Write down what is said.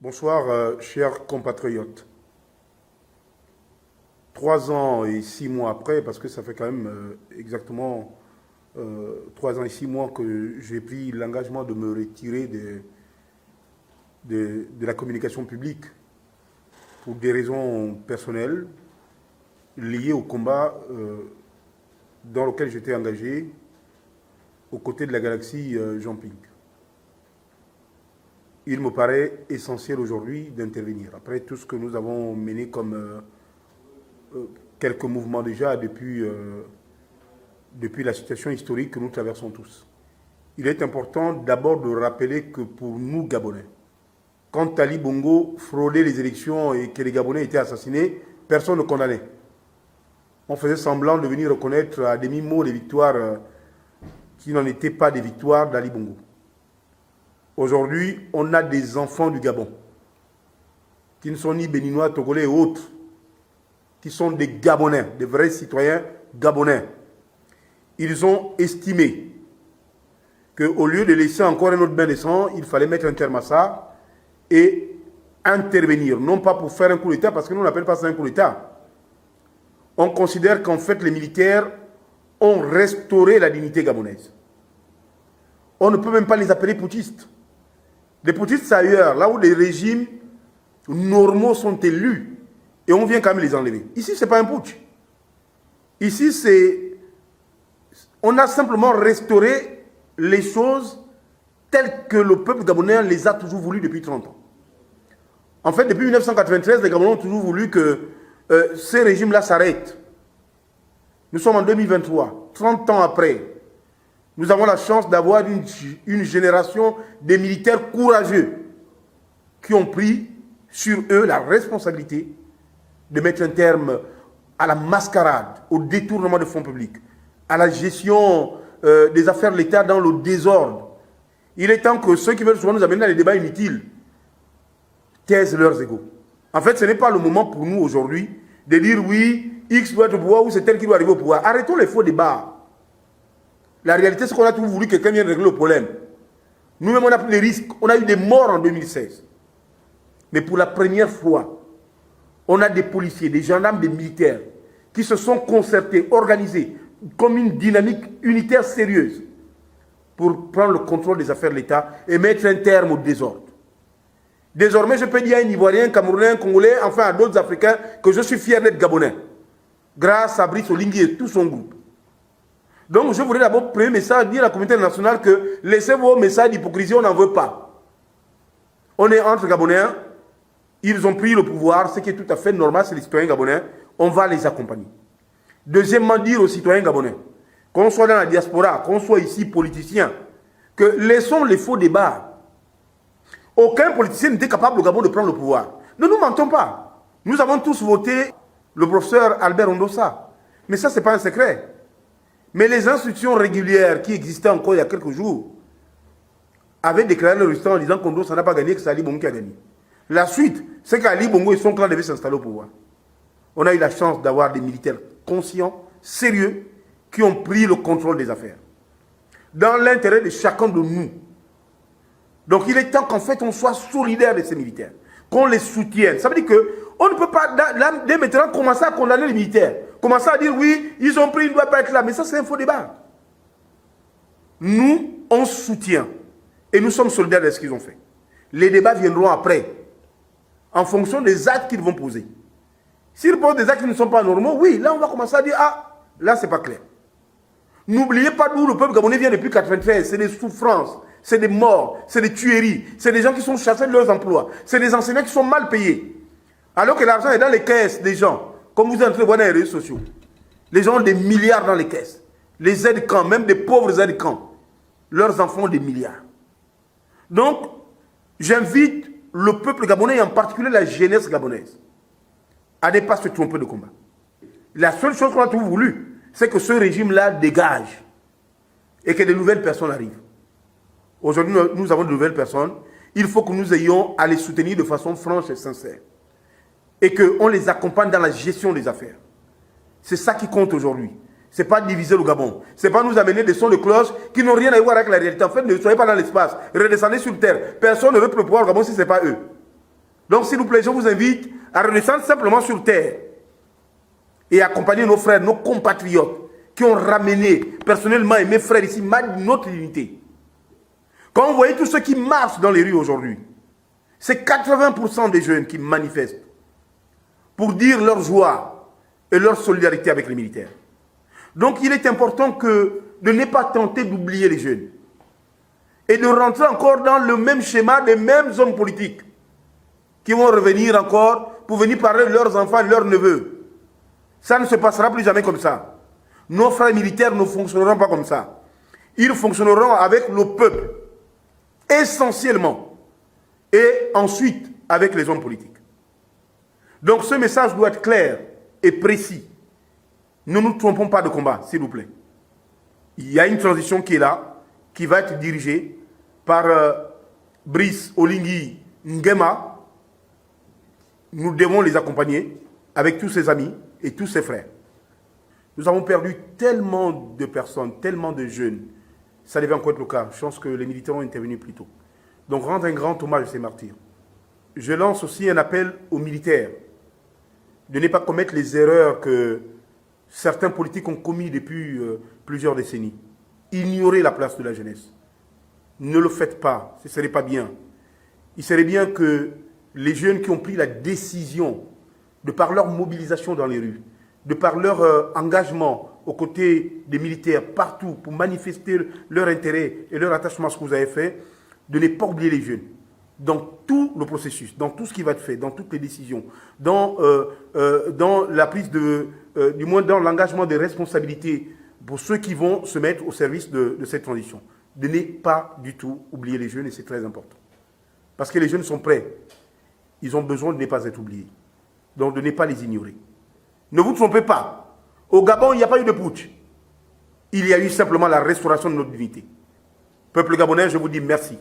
Bonsoir, chers compatriotes. 3 ans et 6 mois après, parce que ça fait quand même exactement 3 ans et 6 mois que j'ai pris l'engagement de me retirer de la communication publique pour des raisons personnelles liées au combat dans lequel j'étais engagé aux côtés de la galaxie Jean-Ping. Il me paraît essentiel aujourd'hui d'intervenir. Après tout ce que nous avons mené comme quelques mouvements déjà depuis la situation historique que nous traversons tous. Il est important d'abord de rappeler que pour nous Gabonais, quand Ali Bongo fraudait les élections et que les Gabonais étaient assassinés, personne ne condamnait. On faisait semblant de venir reconnaître à demi-mot les victoires qui n'en étaient pas des victoires d'Ali Bongo. Aujourd'hui, on a des enfants du Gabon qui ne sont ni béninois, togolais et autres, qui sont des Gabonais, des vrais citoyens gabonais. Ils ont estimé qu'au lieu de laisser encore un autre bain de sang, il fallait mettre un terme à ça et intervenir, non pas pour faire un coup d'État, parce que nous n'appelons pas ça un coup d'État. On considère qu'en fait les militaires ont restauré la dignité gabonaise. On ne peut même pas les appeler putschistes. Les putschistes, c'est ailleurs, là où les régimes normaux sont élus, et on vient quand même les enlever. Ici, ce n'est pas un putsch. Ici, on a simplement restauré les choses telles que le peuple gabonais les a toujours voulu depuis 30 ans. En fait, depuis 1993, les Gabonais ont toujours voulu que ces régimes-là s'arrêtent. Nous sommes en 2023, 30 ans après. Nous avons la chance d'avoir une génération de militaires courageux qui ont pris sur eux la responsabilité de mettre un terme à la mascarade, au détournement de fonds publics, à la gestion des affaires de l'État dans le désordre. Il est temps que ceux qui veulent souvent nous amener dans les débats inutiles taisent leurs égos. En fait, ce n'est pas le moment pour nous aujourd'hui de dire oui, X doit être au pouvoir ou c'est tel qui doit arriver au pouvoir. Arrêtons les faux débats. La réalité, c'est qu'on a toujours voulu que quelqu'un vienne régler le problème. Nous-mêmes, on a pris des risques. On a eu des morts en 2016. Mais pour la première fois, on a des policiers, des gendarmes, des militaires qui se sont concertés, organisés comme une dynamique unitaire sérieuse pour prendre le contrôle des affaires de l'État et mettre un terme au désordre. Désormais, je peux dire à un Ivoirien, Camerounais, un Congolais, enfin à d'autres Africains, que je suis fier d'être Gabonais, grâce à Brice Oligui et tout son groupe. Donc, je voudrais d'abord, premier message, dire à la communauté nationale que laissez vos messages d'hypocrisie, on n'en veut pas. On est entre Gabonais, ils ont pris le pouvoir, ce qui est tout à fait normal, c'est les citoyens gabonais, on va les accompagner. Deuxièmement, dire aux citoyens gabonais, qu'on soit dans la diaspora, qu'on soit ici politicien, que laissons les faux débats. Aucun politicien n'était capable au Gabon de prendre le pouvoir. Ne nous mentons pas. Nous avons tous voté le professeur Albert Ondossa. Mais ça, ce n'est pas un secret. Mais les institutions régulières qui existaient encore il y a quelques jours avaient déclaré le résultat en disant qu'Ondossa n'a pas gagné, que c'est Ali Bongo qui a gagné. La suite, c'est qu'Ali Bongo et son clan devaient s'installer au pouvoir. On a eu la chance d'avoir des militaires conscients, sérieux, qui ont pris le contrôle des affaires. Dans l'intérêt de chacun de nous. Donc il est temps qu'en fait on soit solidaire de ces militaires, qu'on les soutienne. Ça veut dire qu'on ne peut pas, dès maintenant, commencer à condamner les militaires. Commencer à dire oui, ils ont pris, ils ne doivent pas être là. Mais ça, c'est un faux débat. Nous, on soutient. Et nous sommes solidaires de ce qu'ils ont fait. Les débats viendront après, en fonction des actes qu'ils vont poser. S'ils posent des actes qui ne sont pas normaux, oui, là on va commencer à dire, ah, là c'est pas clair. N'oubliez pas d'où le peuple gabonais vient depuis 1993. C'est des souffrances, c'est des morts, c'est des tueries, c'est des gens qui sont chassés de leurs emplois, c'est des enseignants qui sont mal payés. Alors que l'argent est dans les caisses des gens, comme vous êtes en train de voir dans les réseaux sociaux. Les gens ont des milliards dans les caisses. Les aides-camps, même des pauvres aides-camps, leurs enfants ont des milliards. Donc, j'invite le peuple gabonais, et en particulier la jeunesse gabonaise, à ne pas se tromper de combat. La seule chose qu'on a toujours voulu, c'est que ce régime-là dégage et que de nouvelles personnes arrivent. Aujourd'hui, nous avons de nouvelles personnes. Il faut que nous ayons à les soutenir de façon franche et sincère. Et qu'on les accompagne dans la gestion des affaires. C'est ça qui compte aujourd'hui. Ce n'est pas diviser le Gabon. Ce n'est pas nous amener des sons de cloche qui n'ont rien à voir avec la réalité. En fait, ne soyez pas dans l'espace. Redescendez sur terre. Personne ne veut plus pouvoir au Gabon si ce n'est pas eux. Donc, s'il vous plaît, je vous invite à redescendre simplement sur terre et accompagner nos frères, nos compatriotes qui ont ramené personnellement et mes frères ici notre unité. Quand vous voyez tous ceux qui marchent dans les rues aujourd'hui, c'est 80% des jeunes qui manifestent pour dire leur joie et leur solidarité avec les militaires. Donc il est important de ne pas tenter d'oublier les jeunes et de rentrer encore dans le même schéma des mêmes hommes politiques qui vont revenir encore pour venir parler de leurs enfants et de leurs neveux. Ça ne se passera plus jamais comme ça. Nos frères militaires ne fonctionneront pas comme ça. Ils fonctionneront avec le peuple, essentiellement, et ensuite avec les hommes politiques. Donc ce message doit être clair et précis. Ne nous trompons pas de combat, s'il vous plaît. Il y a une transition qui est là, qui va être dirigée par Brice Oligui Nguema. Nous devons les accompagner avec tous ses amis et tous ses frères. Nous avons perdu tellement de personnes, tellement de jeunes. Ça devait encore être le cas. Je pense que les militaires ont intervenu plus tôt. Donc, rendre un grand hommage à ces martyrs. Je lance aussi un appel aux militaires de ne pas commettre les erreurs que certains politiques ont commises depuis plusieurs décennies. Ignorer la place de la jeunesse. Ne le faites pas, ce ne serait pas bien. Il serait bien que les jeunes qui ont pris la décision, de par leur mobilisation dans les rues, de par leur engagement aux côtés des militaires partout pour manifester leur intérêt et leur attachement à ce que vous avez fait, de ne pas oublier les jeunes. Dans tout le processus, dans tout ce qui va être fait, dans toutes les décisions, dans la prise du moins dans l'engagement des responsabilités pour ceux qui vont se mettre au service de cette transition. De ne pas du tout oublier les jeunes et c'est très important. Parce que les jeunes sont prêts. Ils ont besoin de ne pas être oubliés. Donc de ne pas les ignorer. Ne vous trompez pas. Au Gabon, il n'y a pas eu de putsch. Il y a eu simplement la restauration de notre dignité. Peuple gabonais, je vous dis merci.